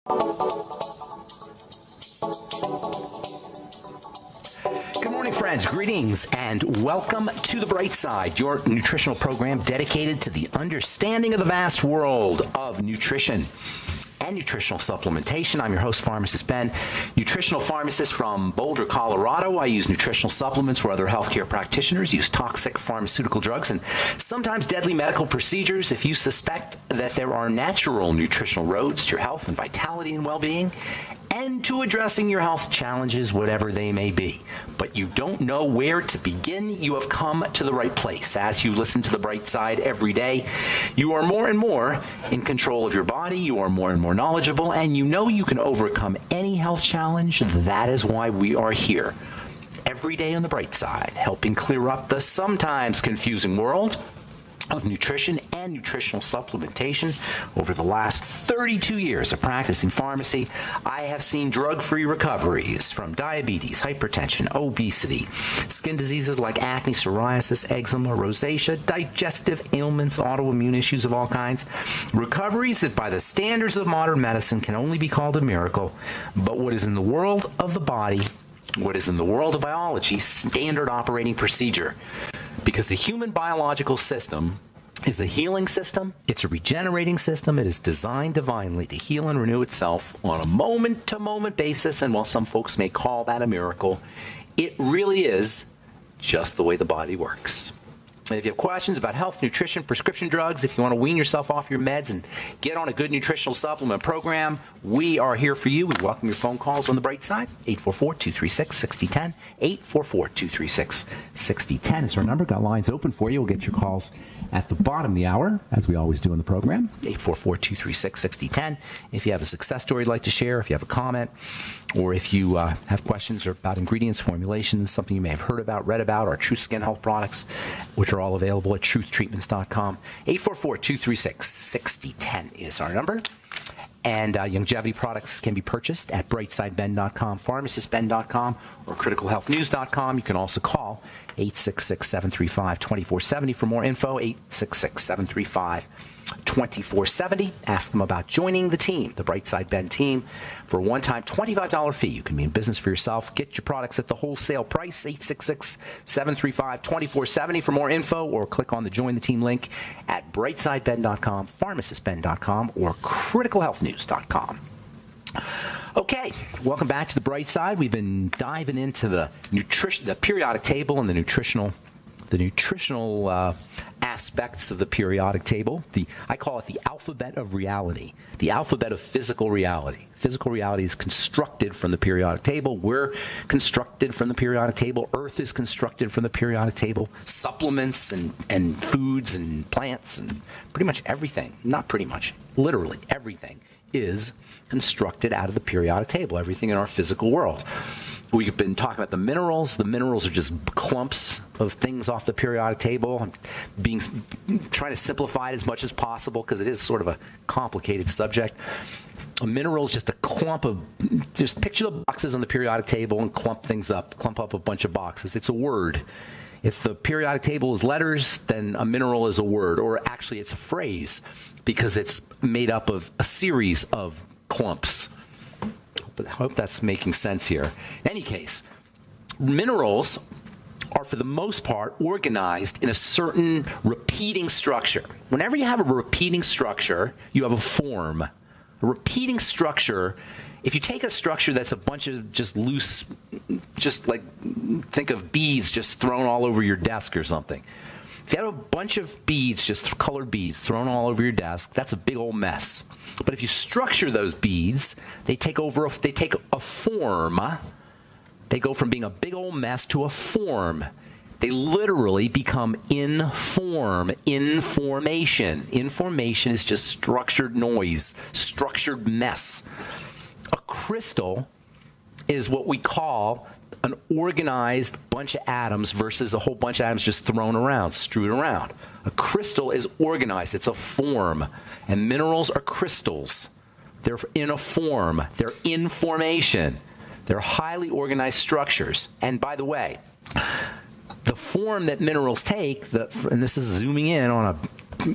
Good morning, friends. Greetings and welcome to The Bright Side, your nutritional program dedicated to the understanding of the vast world of nutrition and nutritional supplementation. I'm your host, Pharmacist Ben, nutritional pharmacist from Boulder, Colorado. I use nutritional supplements where other healthcare practitioners use toxic pharmaceutical drugs and sometimes deadly medical procedures. If you suspect that there are natural nutritional roads to your health and vitality and well-being, and to addressing your health challenges, whatever they may be, but you don't know where to begin, you have come to the right place. As you listen to The Bright Side every day, you are more and more in control of your body, you are more and more knowledgeable, and you know you can overcome any health challenge. That is why we are here every day on The Bright Side, helping clear up the sometimes confusing world of nutrition and nutritional supplementation. Over the last 32 years of practicing pharmacy, I have seen drug-free recoveries from diabetes, hypertension, obesity, skin diseases like acne, psoriasis, eczema, rosacea, digestive ailments, autoimmune issues of all kinds. Recoveries that by the standards of modern medicine can only be called a miracle, but what is in the world of the body, what is in the world of biology, standard operating procedure. Because the human biological system is a healing system, it's a regenerating system, it is designed divinely to heal and renew itself on a moment-to-moment basis, and while some folks may call that a miracle, it really is just the way the body works. And if you have questions about health, nutrition, prescription drugs, if you want to wean yourself off your meds and get on a good nutritional supplement program, we are here for you. We welcome your phone calls on The Bright Side. 844-236-6010. 844-236-6010 is our number. Got lines open for you. We'll get your calls at the bottom of the hour, as we always do in the program. 844-236-6010. If you have a success story you'd like to share, if you have a comment, or if you have questions about ingredients, formulations, something you may have heard about, read about, our Truth Skin Health products, which are all available at truthtreatments.com. 844-236-6010 is our number. And longevity products can be purchased at brightsideben.com, pharmacistben.com, or criticalhealthnews.com. You can also call 866-735-2470 for more info, 866-735-2470. Ask them about joining the team, the Brightside Ben team. For a one-time $25 fee, you can be in business for yourself. Get your products at the wholesale price, 866-735-2470 for more info, or click on the Join the Team link at brightsideben.com, pharmacistben.com, or criticalhealthnews.com. Okay, welcome back to The Bright Side. We've been diving into the periodic table and the nutritional aspects of the periodic table. I call it the alphabet of reality, the alphabet of physical reality. Physical reality is constructed from the periodic table. We're constructed from the periodic table. Earth is constructed from the periodic table. Supplements and foods and plants and pretty much everything, not pretty much, literally everything is constructed out of the periodic table, everything in our physical world. We've been talking about the minerals. The minerals are just clumps of things off the periodic table. I'm trying to simplify it as much as possible because it is sort of a complicated subject. A mineral is just a clump of, just picture the boxes on the periodic table and clump up a bunch of boxes. It's a word. If the periodic table is letters, then a mineral is a word, or actually it's a phrase because it's made up of a series of clumps. But I hope that's making sense here. In any case, minerals are for the most part organized in a certain repeating structure. Whenever you have a repeating structure, you have a form. A repeating structure, if you take a structure that's a bunch of just loose, just like think of beads just thrown all over your desk or something. If you have a bunch of beads, just colored beads, thrown all over your desk, that's a big old mess. But if you structure those beads, they take a form. They go from being a big old mess to a form. They literally become inform. Information. Information is just structured noise, structured mess. A crystal is what we call an organized bunch of atoms versus a whole bunch of atoms just thrown around, strewed around. A crystal is organized. It's a form. And minerals are crystals. They're in a form. They're in formation. They're highly organized structures. And by the way, the form that minerals take, and this is zooming in on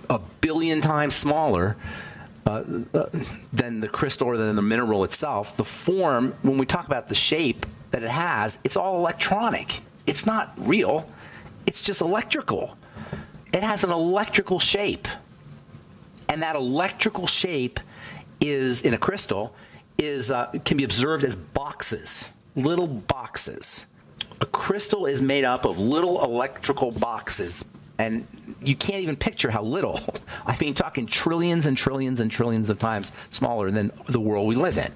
a billion times smaller, than the crystal or than the mineral itself. The form, when we talk about the shape that it has, it's all electronic. It's not real. It's just electrical. It has an electrical shape. And that electrical shape is, in a crystal, can be observed as boxes, little boxes. A crystal is made up of little electrical boxes. And you can't even picture how little. I mean, talking trillions and trillions and trillions of times smaller than the world we live in.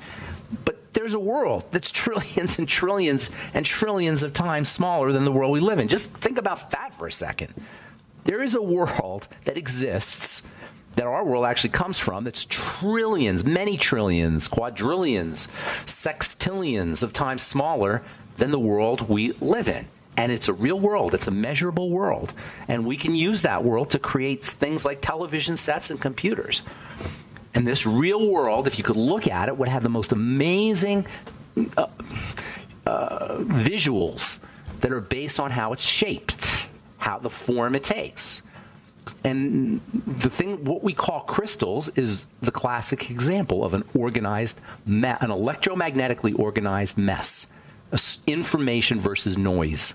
But there's a world that's trillions and trillions and trillions of times smaller than the world we live in. Just think about that for a second. There is a world that exists, that our world actually comes from, that's trillions, many trillions, quadrillions, sextillions of times smaller than the world we live in. And it's a real world. It's a measurable world. And we can use that world to create things like television sets and computers. And this real world, if you could look at it, would have the most amazing visuals that are based on how it's shaped, how the form it takes. And the thing, what we call crystals, is the classic example of an organized, an electromagnetically organized mess. Information versus noise.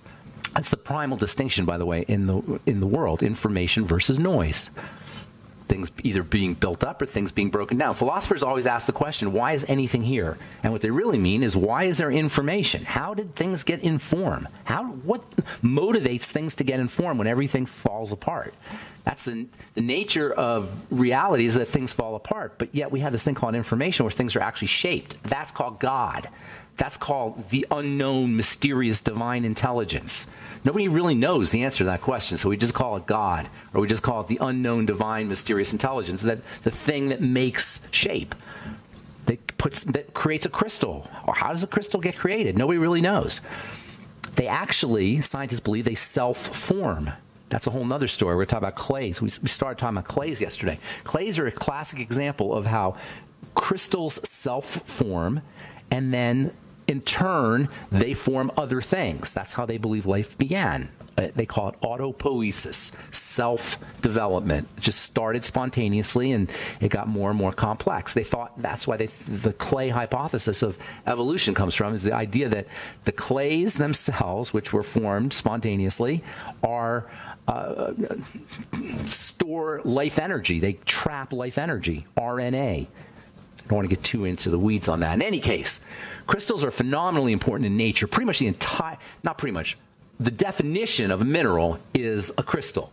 That's the primal distinction, by the way, in the world: information versus noise. Things either being built up or things being broken down. Philosophers always ask the question, why is anything here? And what they really mean is, why is there information? How did things get informed? What motivates things to get informed when everything falls apart? That's the nature of reality, is that things fall apart. But yet we have this thing called information, where things are actually shaped. That's called God. That's called the unknown, mysterious, divine intelligence. Nobody really knows the answer to that question, so we just call it God, or we just call it the unknown, divine, mysterious intelligence, that the thing that makes shape, that creates a crystal. Or how does a crystal get created? Nobody really knows. They actually, scientists believe, they self-form. That's a whole nother story. We're going to talk about clays. We started talking about clays yesterday. Clays are a classic example of how crystals self-form, and then in turn they form other things. That's how they believe life began. They call it autopoiesis, self-development. It just started spontaneously, and it got more and more complex. They thought that's why the clay hypothesis of evolution comes from, is the idea that the clays themselves, which were formed spontaneously, are store life energy. They trap life energy, RNA. I don't want to get too into the weeds on that. In any case, crystals are phenomenally important in nature. Pretty much the definition of a mineral is a crystal.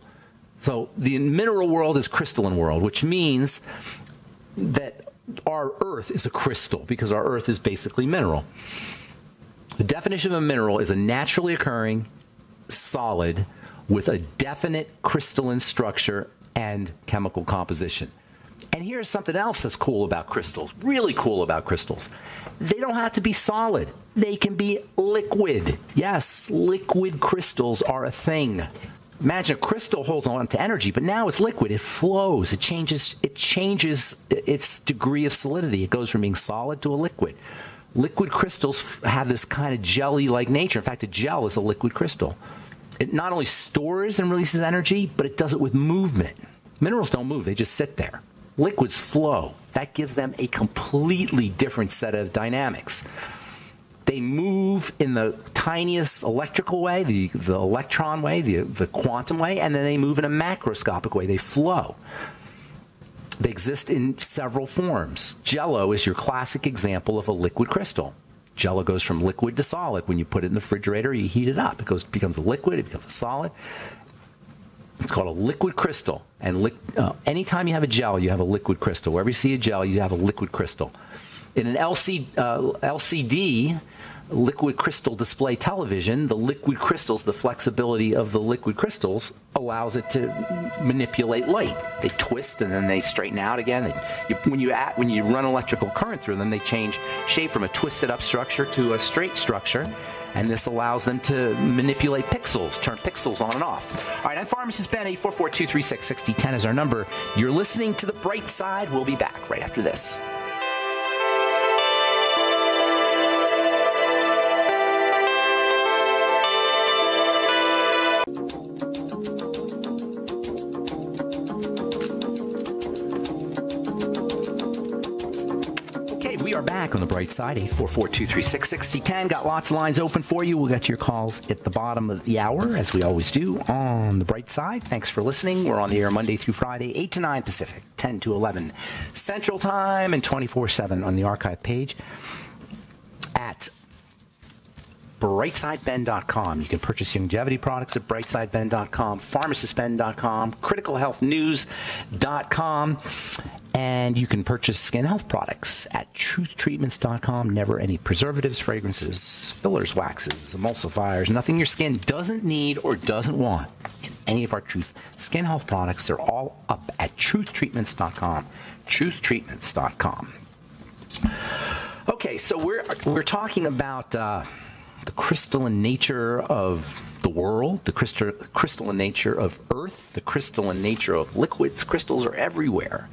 So the mineral world is crystalline world, which means that our Earth is a crystal, because our Earth is basically mineral. The definition of a mineral is a naturally occurring solid with a definite crystalline structure and chemical composition. And here's something else that's cool about crystals, really cool about crystals. They don't have to be solid. They can be liquid. Yes, liquid crystals are a thing. Imagine a crystal holds on to energy, but now it's liquid. It flows. It changes its degree of solidity. It goes from being solid to a liquid. Liquid crystals have this kind of jelly-like nature. In fact, a gel is a liquid crystal. It not only stores and releases energy, but it does it with movement. Minerals don't move. They just sit there. Liquids flow. That gives them a completely different set of dynamics. They move in the tiniest electrical way, the electron way, the quantum way, and then they move in a macroscopic way. They flow. They exist in several forms. Jello is your classic example of a liquid crystal. Jello goes from liquid to solid. When you put it in the refrigerator, you heat it up. It becomes a liquid, it becomes a solid. It's called a liquid crystal. And anytime you have a gel, you have a liquid crystal. Wherever you see a gel, you have a liquid crystal. In an LCD, liquid crystal display television, the liquid crystals, the flexibility of the liquid crystals allows it to manipulate light. They twist and then they straighten out again. When you run electrical current through them, they change shape from a twisted up structure to a straight structure. And this allows them to manipulate pixels, turn pixels on and off. All right, I'm Pharmacist Ben. 844-236-6010 is our number. You're listening to The Bright Side. We'll be back right after this. on the bright side, 844-236-6010. Got lots of lines open for you. We'll get to your calls at the bottom of the hour, as we always do, on the bright side. Thanks for listening. We're on the air Monday through Friday, 8 to 9 Pacific, 10 to 11 Central Time, and 24/7 on the archive page at brightsideben.com. You can purchase longevity products at brightsideben.com, pharmacistben.com, criticalhealthnews.com, and you can purchase skin health products at truthtreatments.com. Never any preservatives, fragrances, fillers, waxes, emulsifiers, nothing your skin doesn't need or doesn't want in any of our Truth skin health products. They're all up at truthtreatments.com, truthtreatments.com. Okay, so we're talking about the crystalline nature of the world, the crystalline nature of Earth, the crystalline nature of liquids. Crystals are everywhere.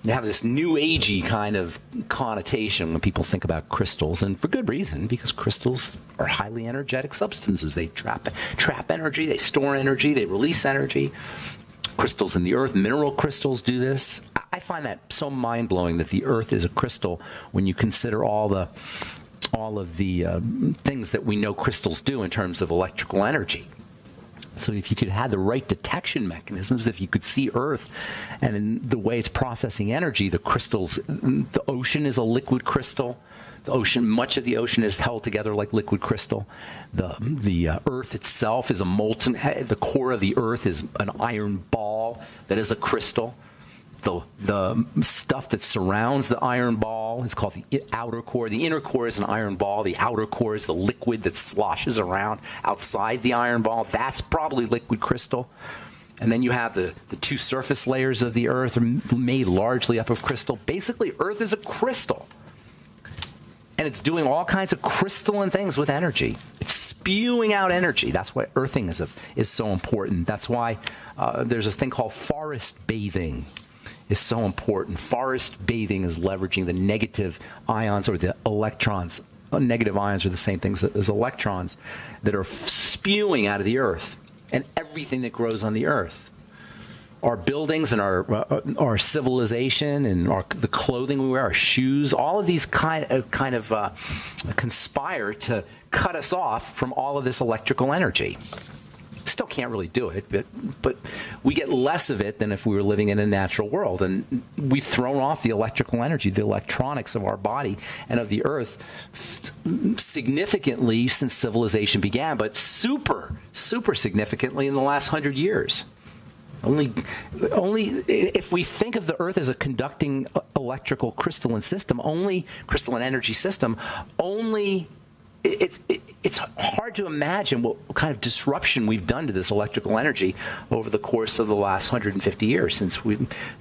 They have this new agey kind of connotation when people think about crystals, and for good reason, because crystals are highly energetic substances. They trap energy, they store energy, they release energy. Crystals in the Earth, mineral crystals do this. I find that so mind-blowing that the Earth is a crystal when you consider all of the things that we know crystals do in terms of electrical energy. So if you could have the right detection mechanisms, if you could see Earth and in the way it's processing energy, the crystals, the ocean is a liquid crystal. The ocean, much of the ocean is held together like liquid crystal. The Earth itself is a molten, the core of the Earth is an iron ball that is a crystal. The stuff that surrounds the iron ball is called the outer core. The inner core is an iron ball. The outer core is the liquid that sloshes around outside the iron ball. That's probably liquid crystal. And then you have the two surface layers of the Earth are made largely up of crystal. Basically, Earth is a crystal. And it's doing all kinds of crystalline things with energy. It's spewing out energy. That's why earthing is so important. That's why there's this thing called forest bathing. Is so important. Forest bathing is leveraging the negative ions or the electrons. Negative ions are the same things as electrons that are spewing out of the Earth and everything that grows on the Earth. Our buildings and our civilization and the clothing we wear, our shoes, all of these kind of conspire to cut us off from all of this electrical energy. Still can't really do it, but we get less of it than if we were living in a natural world. And we've thrown off the electrical energy, the electronics of our body and of the Earth significantly since civilization began, but super significantly in the last 100 years. Only if we think of the Earth as a conducting electrical crystalline system, crystalline energy system, it's hard to imagine what kind of disruption we've done to this electrical energy over the course of the last 150 years since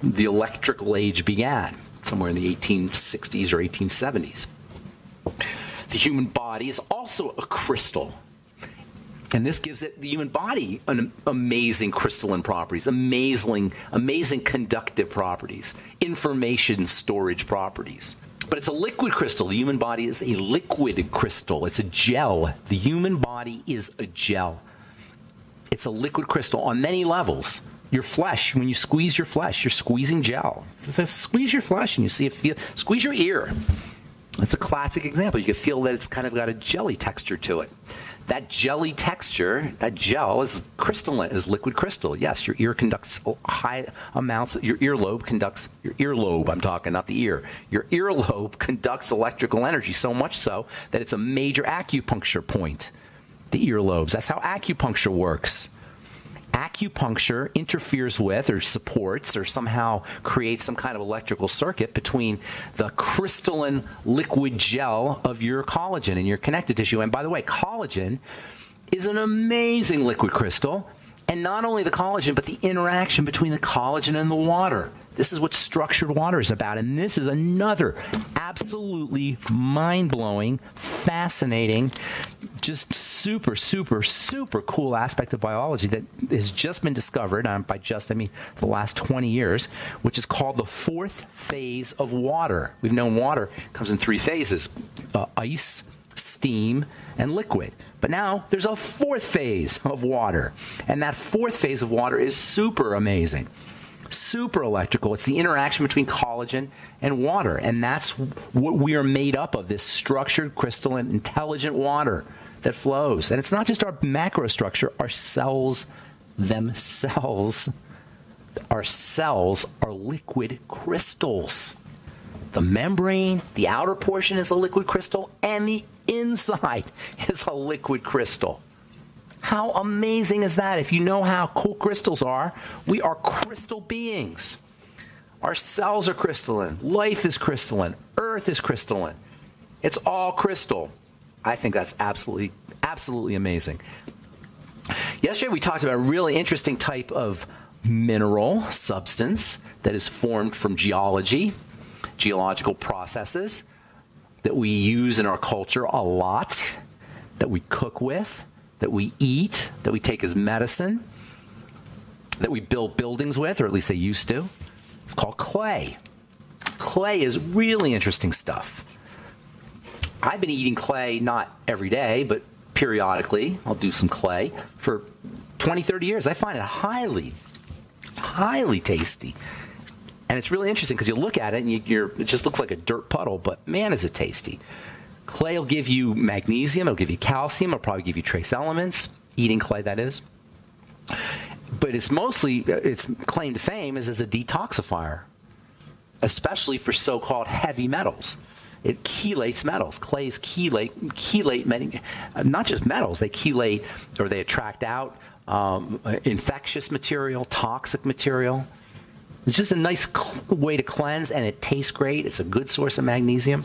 the electrical age began, somewhere in the 1860s or 1870s. The human body is also a crystal. And this gives the human body an amazing crystalline properties, amazing conductive properties, information storage properties. But it's a liquid crystal. The human body is a liquid crystal. It's a gel. The human body is a gel. It's a liquid crystal on many levels. Your flesh, when you squeeze your flesh, you're squeezing gel. Squeeze your flesh and you see it feel. Squeeze your ear. It's a classic example. You can feel that it's kind of got a jelly texture to it. That jelly texture, that gel is crystalline, is liquid crystal. Yes, your ear conducts high amounts. Your earlobe, I'm talking, not the ear. Your earlobe conducts electrical energy so much so that it's a major acupuncture point, the earlobes. That's how acupuncture works. Acupuncture interferes with or supports or somehow creates some kind of electrical circuit between the crystalline liquid gel of your collagen and your connective tissue. And by the way, collagen is an amazing liquid crystal. And not only the collagen, but the interaction between the collagen and the water. This is what structured water is about. And this is another absolutely mind-blowing, fascinating, just super cool aspect of biology that has just been discovered, by just I mean the last 20 years, which is called the fourth phase of water. We've known water comes in three phases, ice, steam, and liquid. But now there's a fourth phase of water. And that fourth phase of water is super amazing. super electrical. It's the interaction between collagen and water, and that's what we are made up of, this structured, crystalline, intelligent water that flows. And it's not just our macrostructure, our cells themselves. Our cells are liquid crystals. The membrane, the outer portion is a liquid crystal, and the inside is a liquid crystal. How amazing is that? If you know how cool crystals are, we are crystal beings. Our cells are crystalline. Life is crystalline. Earth is crystalline. It's all crystal. I think that's absolutely, absolutely amazing. Yesterday we talked about a really interesting type of mineral substance that is formed from geology, geological processes that we use in our culture a lot, that we cook with, that we eat, that we take as medicine, that we build buildings with, or at least they used to. It's called clay. Clay is really interesting stuff. I've been eating clay not every day, but periodically. I'll do some clay for 20, 30 years. I find it highly, highly tasty. And it's really interesting because you look at it and it just looks like a dirt puddle, but man, is it tasty. Clay will give you magnesium, it'll give you calcium, it'll probably give you trace elements, eating clay that is. But it's mostly, its claim to fame is as a detoxifier, especially for so-called heavy metals. It chelates metals. Clays chelate not just metals, they chelate or they attract out infectious material, toxic material. It's just a nice way to cleanse, and it tastes great. It's a good source of magnesium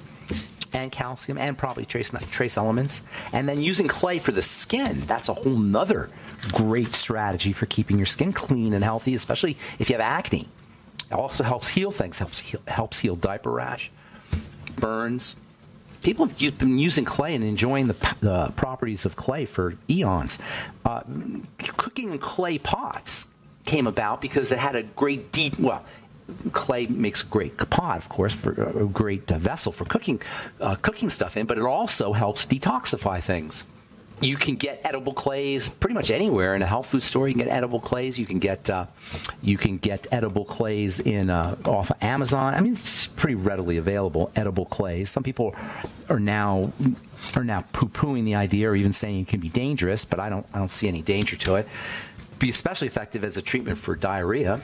and calcium and probably trace elements. And then using clay for the skin, that's a whole nother great strategy for keeping your skin clean and healthy, especially if you have acne. It also helps heal things, helps heal diaper rash, burns. People have been using clay and enjoying the properties of clay for eons. Cooking in clay pots came about because it had a great clay makes a great pot, of course, for a great vessel for cooking stuff in, but it also helps detoxify things. You can get edible clays pretty much anywhere in a health food store. You can get edible clays. You can get edible clays off of Amazon. I mean, it's pretty readily available. Edible clays. Some people are now poo-pooing the idea, or even saying it can be dangerous, but I don't see any danger to it. Be especially effective as a treatment for diarrhea.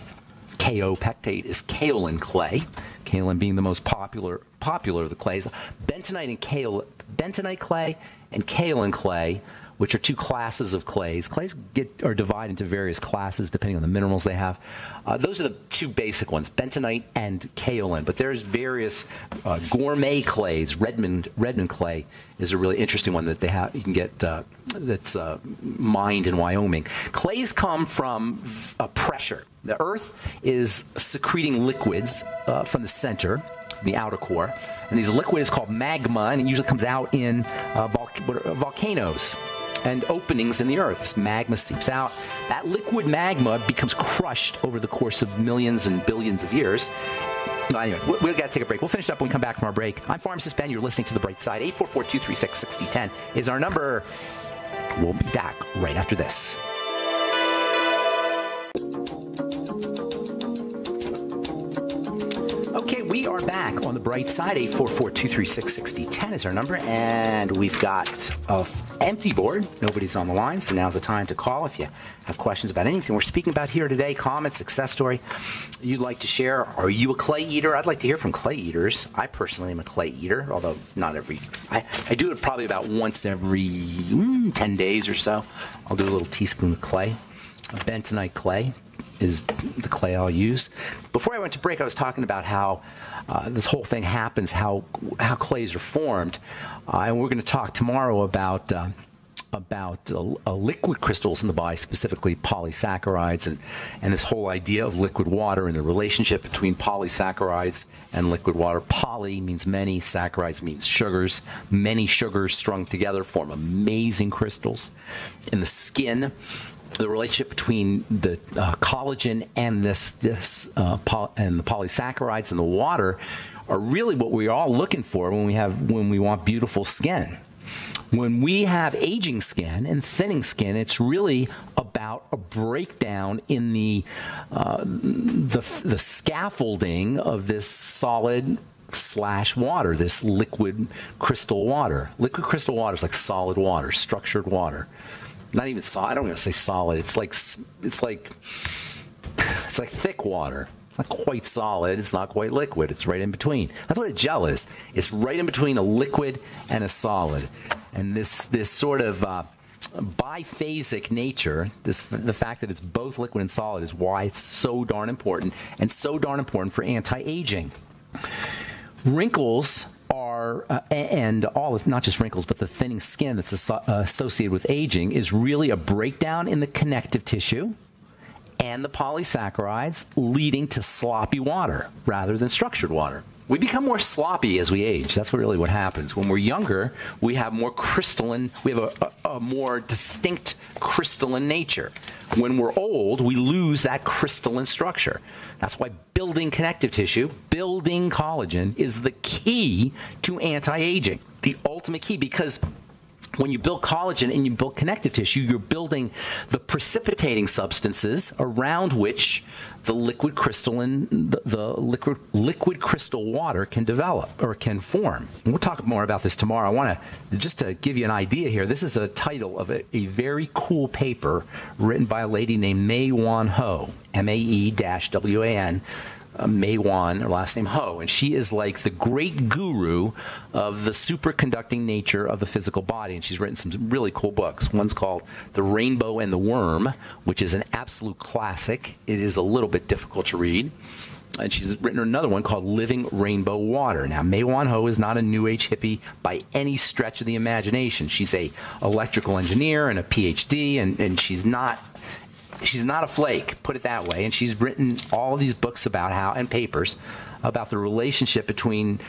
Kaopectate is kaolin clay. Kaolin being the most popular of the clays. Bentonite clay and kaolin clay, which are two classes of clays. Clays are divided into various classes depending on the minerals they have. Those are the two basic ones, bentonite and kaolin. But there's various gourmet clays. Redmond clay is a really interesting one that they have. You can get that's mined in Wyoming. Clays come from pressure. The Earth is secreting liquids from the center, from the outer core, and these liquids called magma, and it usually comes out in volcanoes and openings in the Earth. This magma seeps out. That liquid magma becomes crushed over the course of millions and billions of years. Anyway, we've got to take a break. We'll finish up when we come back from our break. I'm Pharmacist Ben. You're listening to The Bright Side. 844-236-6010 is our number. We'll be back right after this. Okay, we are back on The Bright Side. 844-236-6010 is our number, and we've got an empty board. Nobody's on the line, so now's the time to call if you have questions about anything we're speaking about here today, comment, success story you'd like to share. Are you a clay eater? I'd like to hear from clay eaters. I personally am a clay eater, although not every... I do it probably about once every 10 days or so. I'll do a little teaspoon of clay. Bentonite clay is the clay I'll use. Before I went to break, I was talking about how this whole thing happens, how clays are formed, and we're going to talk tomorrow about liquid crystals in the body, specifically polysaccharides, and this whole idea of liquid water and the relationship between polysaccharides and liquid water. Poly means many, saccharides means sugars. Many sugars strung together form amazing crystals. In the skin, the relationship between the collagen and the polysaccharides in the water are really what we're all looking for when we want beautiful skin. When we have aging skin and thinning skin, it's really about a breakdown in the scaffolding of this solid / water, this liquid crystal water. Liquid crystal water is like solid water, structured water. Not even solid. I don't want to say solid. It's like thick water. It's not quite solid. It's not quite liquid. It's right in between. That's what a gel is. It's right in between a liquid and a solid. And this sort of biphasic nature, the fact that it's both liquid and solid, is why it's so darn important, and so darn important for anti-aging. Wrinkles are, and all, not just wrinkles, but the thinning skin that's associated with aging is really a breakdown in the connective tissue and the polysaccharides, leading to sloppy water rather than structured water. We become more sloppy as we age. That's really what happens. When we're younger, we have more crystalline, we have a more distinct crystalline nature. When we're old, we lose that crystalline structure. That's why building connective tissue, building collagen, is the key to anti-aging. The ultimate key, because when you build collagen and you build connective tissue, you're building the precipitating substances around which the liquid crystal water can develop or can form. And we'll talk more about this tomorrow. I want to just to give you an idea here. This is a title of a very cool paper written by a lady named Mae-Wan Ho, M-A-E-W-A-N. Mae-Wan, her last name Ho, and she is like the great guru of the superconducting nature of the physical body, and she's written some really cool books. One's called The Rainbow and the Worm, which is an absolute classic. It is a little bit difficult to read. And she's written another one called Living Rainbow Water. Now, Mae-Wan Ho is not a New Age hippie by any stretch of the imagination. She's a electrical engineer and a PhD, and she's not a flake, put it that way. And she's written all of these books about how, and papers, about the relationship between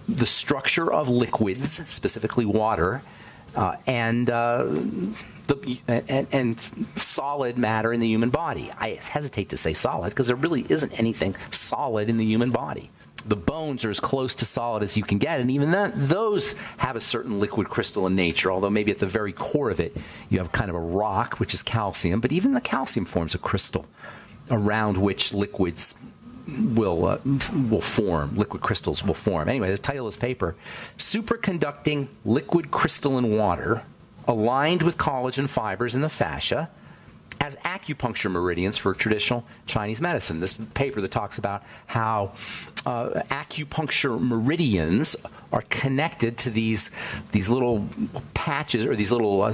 the structure of liquids, specifically water, and solid matter in the human body. I hesitate to say solid because there really isn't anything solid in the human body. The bones are as close to solid as you can get, and even those have a certain liquid crystalline nature, although maybe at the very core of it you have kind of a rock, which is calcium, but even the calcium forms a crystal around which liquids will form, liquid crystals will form. Anyway, the title of this paper, Superconducting Liquid Crystalline Water Aligned with Collagen Fibers in the Fascia as Acupuncture Meridians for Traditional Chinese Medicine. This paper that talks about how acupuncture meridians are connected to these little patches, or these little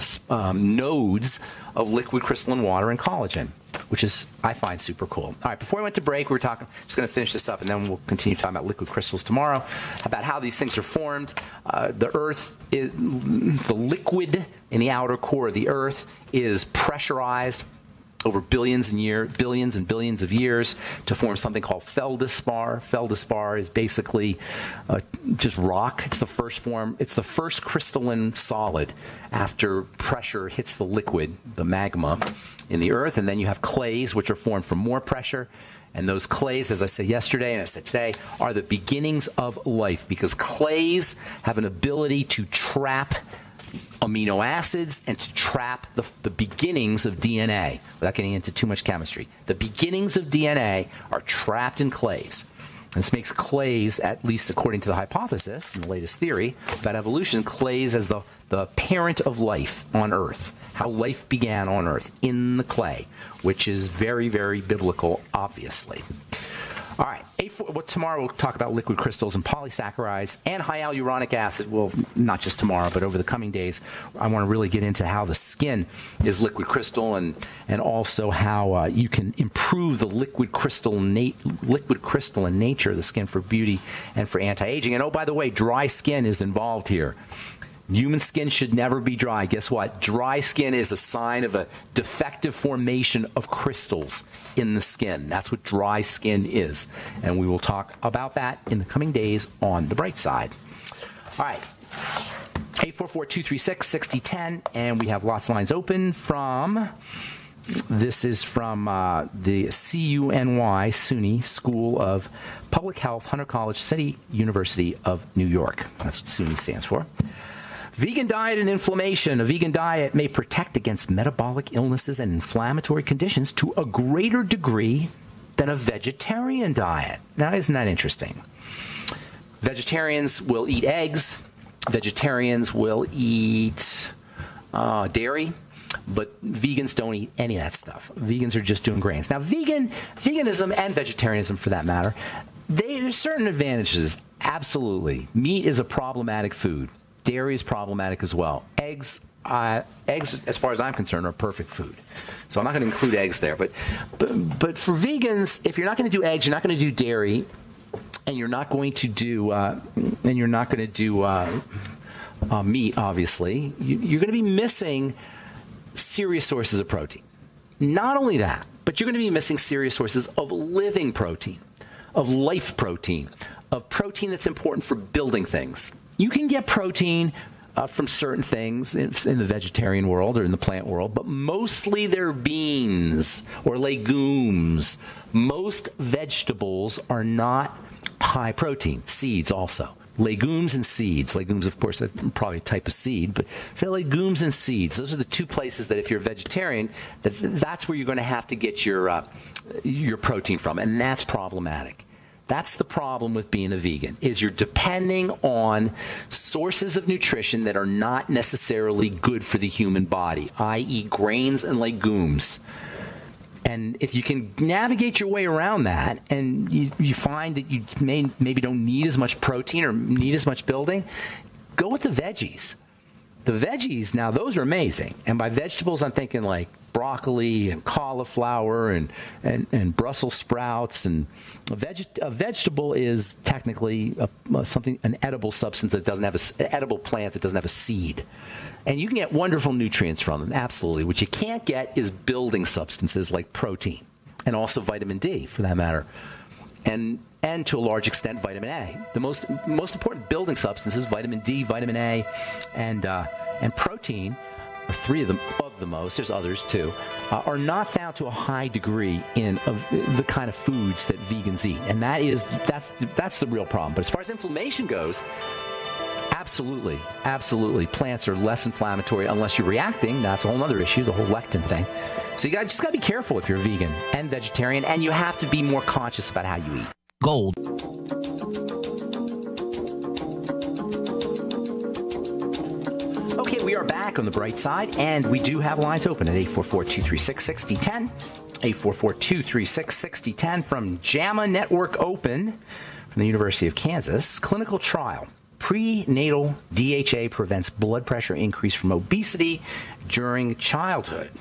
nodes of liquid crystalline water and collagen, which is, I find, super cool. All right, before we went to break, we were talking, just going to finish this up, and then we'll continue talking about liquid crystals tomorrow, about how these things are formed. The Earth, the liquid in the outer core of the Earth is pressurized over billions and billions of years to form something called feldspar. Feldspar is basically just rock. It's the first form. It's the first crystalline solid after pressure hits the liquid, the magma, in the Earth. And then you have clays, which are formed from more pressure. And those clays, as I said yesterday and I said today, are the beginnings of life, because clays have an ability to trap amino acids and to trap the beginnings of DNA, without getting into too much chemistry. The beginnings of DNA are trapped in clays. And this makes clays, at least according to the hypothesis and the latest theory about evolution, clays as the parent of life on Earth, how life began on Earth, in the clay, which is very, very biblical, obviously. All right, tomorrow we'll talk about liquid crystals and polysaccharides and high hyaluronic acid. Well, not just tomorrow, but over the coming days, I want to really get into how the skin is liquid crystal, and also how you can improve the liquid crystalline nature of the skin for beauty and for anti-aging. And oh, by the way, dry skin is involved here. Human skin should never be dry. Guess what? Dry skin is a sign of a defective formation of crystals in the skin. That's what dry skin is. And we will talk about that in the coming days on The Bright Side. All right. 844-236-6010. And we have lots of lines open from... This is from the CUNY, SUNY School of Public Health, Hunter College City, University of New York. That's what SUNY stands for. Vegan diet and inflammation. A vegan diet may protect against metabolic illnesses and inflammatory conditions to a greater degree than a vegetarian diet. Now, isn't that interesting? Vegetarians will eat eggs. Vegetarians will eat dairy. But vegans don't eat any of that stuff. Vegans are just doing grains. Now, veganism and vegetarianism, for that matter, there's certain advantages. Absolutely. Meat is a problematic food. Dairy is problematic as well. Eggs, as far as I'm concerned, are perfect food. So I'm not going to include eggs there. But for vegans, if you're not going to do eggs, you're not going to do dairy, and you're not going to do meat. Obviously, you're going to be missing serious sources of protein. Not only that, but you're going to be missing serious sources of living protein, of life protein, of protein that's important for building things. You can get protein from certain things in the vegetarian world or in the plant world, but mostly they're beans or legumes. Most vegetables are not high protein. Seeds also. Legumes and seeds. Legumes, of course, that's probably a type of seed, but say legumes and seeds. Those are the two places that if you're a vegetarian, that's where you're going to have to get your protein from, and that's problematic. That's the problem with being a vegan, is you're depending on sources of nutrition that are not necessarily good for the human body, i.e. grains and legumes. And if you can navigate your way around that and you find that you maybe don't need as much protein or need as much building, go with the veggies. The veggies, now those are amazing. And by vegetables, I'm thinking like broccoli and cauliflower and Brussels sprouts. And a vegetable is technically an edible substance that doesn't have an edible plant that doesn't have a seed. And you can get wonderful nutrients from them, absolutely. What you can't get is building substances like protein and also vitamin D, for that matter, and to a large extent vitamin A. The most important building substances, vitamin D, vitamin A, and protein, are three of the most. There's others too, are not found to a high degree in the kind of foods that vegans eat, and that's the real problem. But as far as inflammation goes, absolutely. Plants are less inflammatory unless you're reacting. That's a whole other issue, the whole lectin thing. So you just got to be careful if you're vegan and vegetarian, and you have to be more conscious about how you eat. Gold. Okay, we are back on the bright side, and we do have lines open at 844-236-6010. 844-236-6010 from JAMA Network Open from the University of Kansas. Clinical trial. Prenatal DHA prevents blood pressure increase from obesity during childhood.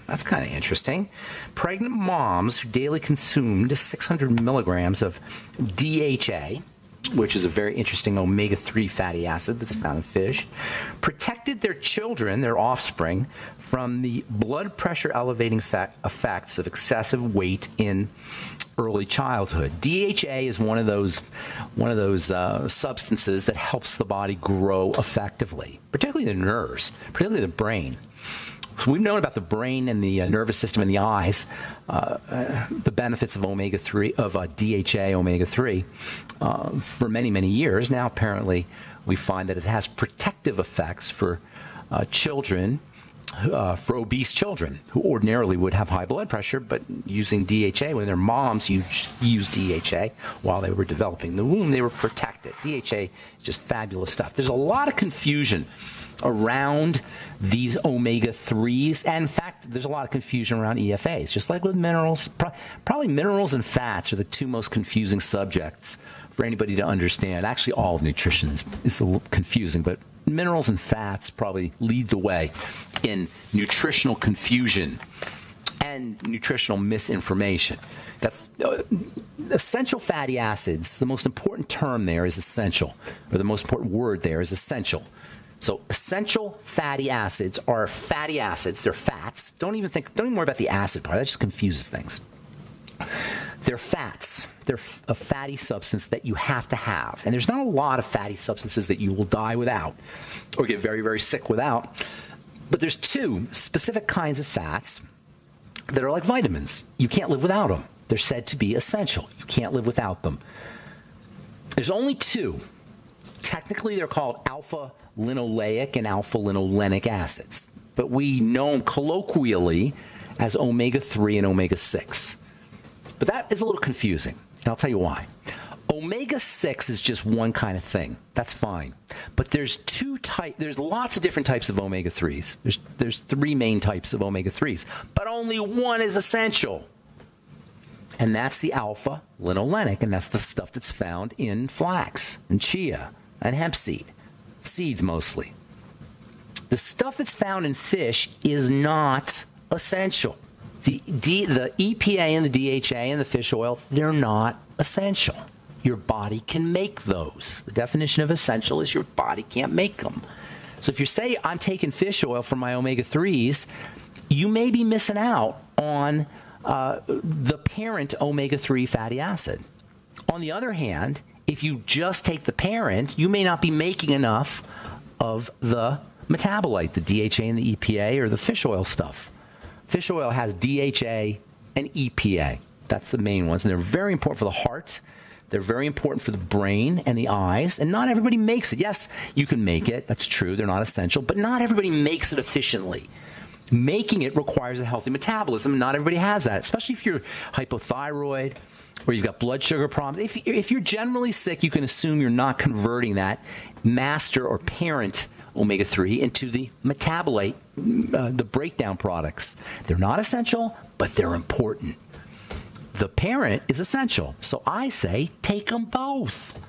That's kind of interesting. Pregnant moms who daily consumed 600 milligrams of DHA, which is a very interesting omega-3 fatty acid that's found in fish, protected their children, their offspring, from the blood pressure elevating effects of excessive weight in early childhood. DHA is one of those substances that helps the body grow effectively, particularly the nerves, particularly the brain. So we've known about the brain and the nervous system and the eyes, the benefits of omega-3, of DHA omega-3 for many, many years. Now, apparently, we find that it has protective effects for children, for obese children who ordinarily would have high blood pressure, but using DHA, when their moms used DHA while they were developing the womb, they were protected. DHA is just fabulous stuff. There's a lot of confusion around these omega-3s, and in fact, there's a lot of confusion around EFAs, just like with minerals. Probably minerals and fats are the two most confusing subjects for anybody to understand. Actually, all of nutrition is a little confusing, but minerals and fats probably lead the way in nutritional confusion and nutritional misinformation. That's essential fatty acids. The most important term there is essential, or the most important word there is essential. So essential fatty acids are fatty acids. They're fats. Don't even worry about the acid part. That just confuses things. They're fats. They're a fatty substance that you have to have. And there's not a lot of fatty substances that you will die without or get very, very sick without. But there's two specific kinds of fats that are like vitamins. You can't live without them. They're said to be essential. You can't live without them. There's only two. Technically, they're called alpha-linoleic and alpha-linolenic acids, but we know them colloquially as omega-3 and omega-6. But that is a little confusing, and I'll tell you why. Omega-6 is just one kind of thing. That's fine. But there's lots of different types of omega-3s. There's 3 main types of omega-3s, but only one is essential. And that's the alpha-linolenic, and that's the stuff that's found in flax and chia and hemp seeds mostly. The stuff that's found in fish is not essential. The EPA and the DHA and the fish oil, they're not essential. Your body can make those. The definition of essential is your body can't make them. So if you say, I'm taking fish oil for my omega-3s, you may be missing out on the parent omega-3 fatty acid. On the other hand, if you just take the parent, you may not be making enough of the metabolite, the DHA and the EPA, or the fish oil stuff. Fish oil has DHA and EPA. That's the main ones, and they're very important for the heart. They're very important for the brain and the eyes, and not everybody makes it. Yes, you can make it. That's true. They're not essential, but not everybody makes it efficiently. Making it requires a healthy metabolism. Not everybody has that, especially if you're hypothyroid or you've got blood sugar problems. If you're generally sick, you can assume you're not converting that master or parent omega-3 into the metabolite, the breakdown products. They're not essential, but they're important. The parent is essential. So I say take them both.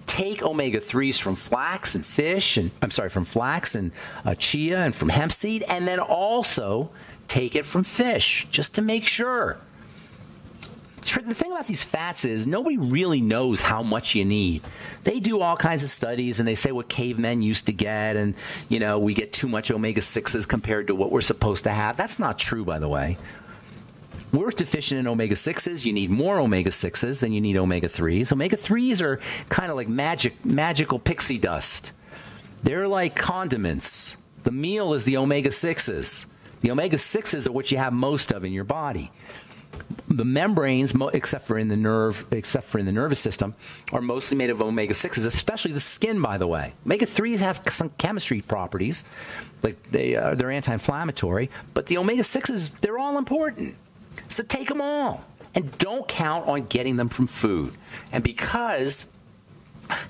Take omega-3s from flax and fish, and from flax and chia and from hemp seed, and then also take it from fish, just to make sure. The thing about these fats is nobody really knows how much you need. They do all kinds of studies, and they say what cavemen used to get, and we get too much omega-6s compared to what we're supposed to have. That's not true, by the way. We're deficient in omega-6s. You need more omega-6s than you need omega-3s. Omega-3s are kind of like magical pixie dust. They're like condiments. The meal is the omega-6s. The omega-6s are what you have most of in your body. The membranes, except for in the nervous system, are mostly made of omega-6s, especially the skin, by the way. Omega-3s have some chemistry properties, like they're anti-inflammatory, but the omega-6s, they're all important. So take them all, and don't count on getting them from food. And because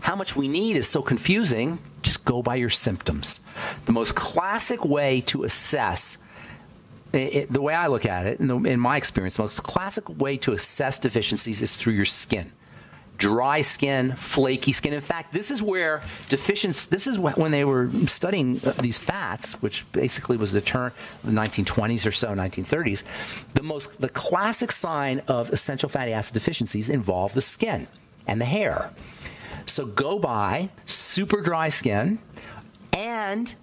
how much we need is so confusing, just go by your symptoms. The most classic way to assess, the way I look at it, in my experience, the most classic way to assess deficiencies is through your skin. Dry skin, flaky skin. In fact, this is where this is when they were studying these fats, which basically was the turn the 1920s or so, 1930s. The classic sign of essential fatty acid deficiencies involve the skin and the hair. So go by super dry skin, and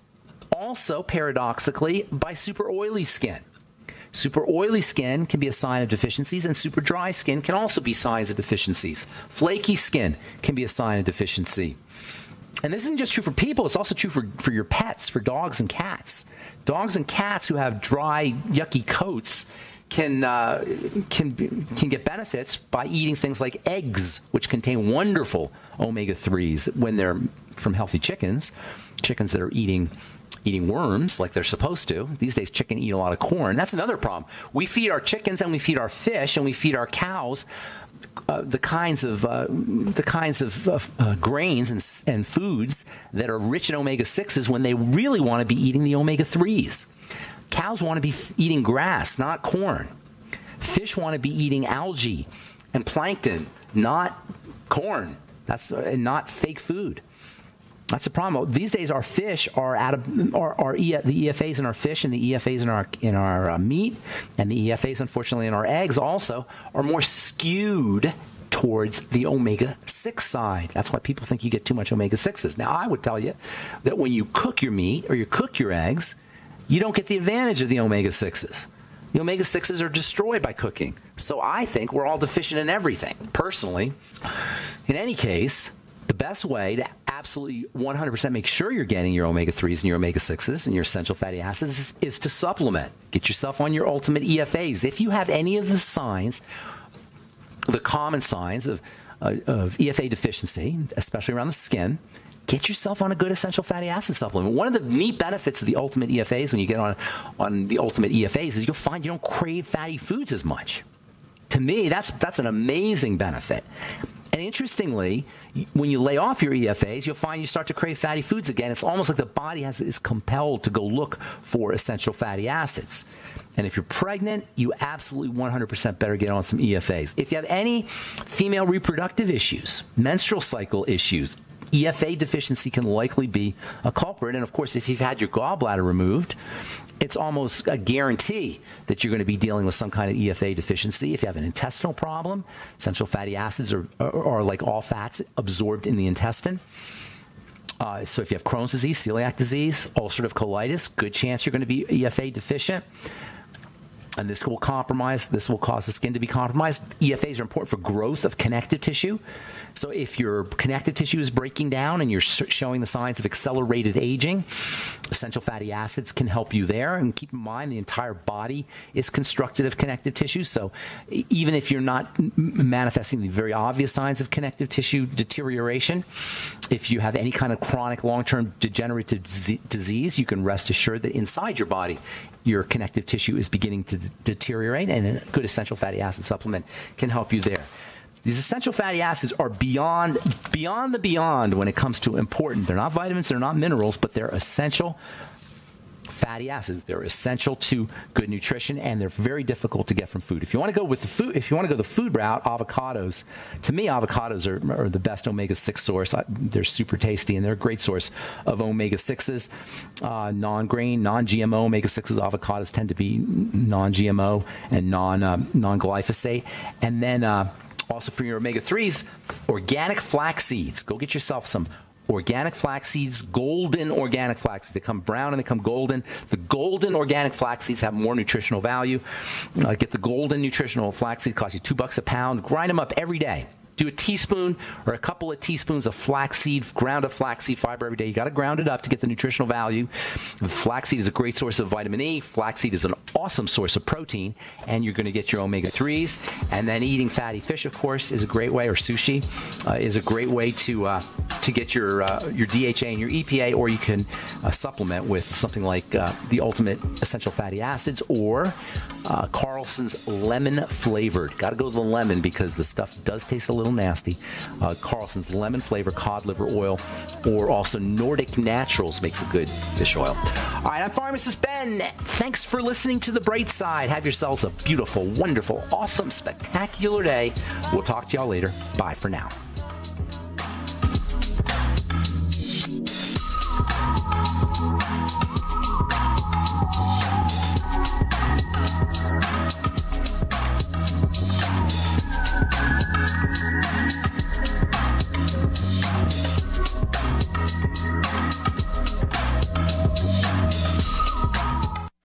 also paradoxically by super oily skin. Super oily skin can be a sign of deficiencies, and super dry skin can also be signs of deficiencies. Flaky skin can be a sign of deficiency. And this isn't just true for people, it's also true for your pets, for dogs and cats. Dogs and cats who have dry, yucky coats can get benefits by eating things like eggs, which contain wonderful omega-3s when they're from healthy chickens that are eating worms like they're supposed to. These days, chicken eat a lot of corn. That's another problem. We feed our chickens and we feed our fish and we feed our cows the kinds of grains and foods that are rich in omega-6s when they really want to be eating the omega-3s. Cows want to be eating grass, not corn. Fish want to be eating algae and plankton, not corn. That's not fake food. That's the problem. These days, our fish are the EFAs in our fish and the EFAs in our meat, and the EFAs, unfortunately, in our eggs also are more skewed towards the omega-6 side. That's why people think you get too much omega-6s. Now, I would tell you that when you cook your meat or you cook your eggs, you don't get the advantage of the omega-6s. The omega-6s are destroyed by cooking. So I think we're all deficient in everything, personally. In any case, the best way to absolutely 100% make sure you're getting your omega-3s and your omega-6s and your essential fatty acids is to supplement. Get yourself on your ultimate EFAs. If you have any of the signs, the common signs of of EFA deficiency, especially around the skin, get yourself on a good essential fatty acid supplement. One of the neat benefits of the Ultimate EFAs when you get on the Ultimate EFAs is you'll find you don't crave fatty foods as much. To me, that's an amazing benefit. And interestingly, when you lay off your EFAs, you'll find you start to crave fatty foods again. It's almost like the body is compelled to go look for essential fatty acids. And if you're pregnant, you absolutely 100% better get on some EFAs. If you have any female reproductive issues, menstrual cycle issues, EFA deficiency can likely be a culprit. And of course, if you've had your gallbladder removed, it's almost a guarantee that you're going to be dealing with some kind of EFA deficiency. If you have an intestinal problem, essential fatty acids are like all fats absorbed in the intestine. So if you have Crohn's disease, celiac disease, ulcerative colitis, good chance you're going to be EFA deficient. And this will cause the skin to be compromised. EFAs are important for growth of connective tissue. So if your connective tissue is breaking down and you're showing the signs of accelerated aging, essential fatty acids can help you there. And keep in mind, the entire body is constructed of connective tissue. So even if you're not manifesting the very obvious signs of connective tissue deterioration, if you have any kind of chronic long-term degenerative disease, you can rest assured that inside your body, your connective tissue is beginning to deteriorate, and a good essential fatty acid supplement can help you there. These essential fatty acids are beyond the beyond when it comes to important. They're not vitamins, they're not minerals, but they're essential fatty acids. They're essential to good nutrition, and they're very difficult to get from food. If you want to go with the food, if you want to go the food route, avocados. To me, avocados are the best omega-6 source. They're super tasty, and they're a great source of omega-6s. Non-grain, non-GMO omega-6s. Avocados tend to be non-GMO and non-glyphosate. And then also for your omega-3s, organic flax seeds. Go get yourself some organic flax seeds, golden organic flax seeds. They come brown and they come golden. The golden organic flax seeds have more nutritional value. Get the golden nutritional flax seed. Cost you $2 a pound. Grind them up every day. Do a teaspoon or a couple of teaspoons of flaxseed, ground up flaxseed fiber every day. You got to ground it up to get the nutritional value. Flaxseed is a great source of vitamin E. Flaxseed is an awesome source of protein, and you're going to get your omega-3s. And then eating fatty fish, of course, is a great way, or sushi is a great way to get your DHA and your EPA, or you can supplement with something like the Ultimate Essential Fatty Acids or Carlson's lemon flavored. Got to go with the lemon because the stuff does taste a little nasty. Carlson's lemon flavored cod liver oil, or also Nordic Naturals makes a good fish oil. All right, I'm Pharmacist Ben. Thanks for listening to The Bright Side. Have yourselves a beautiful, wonderful, awesome, spectacular day. We'll talk to y'all later. Bye for now.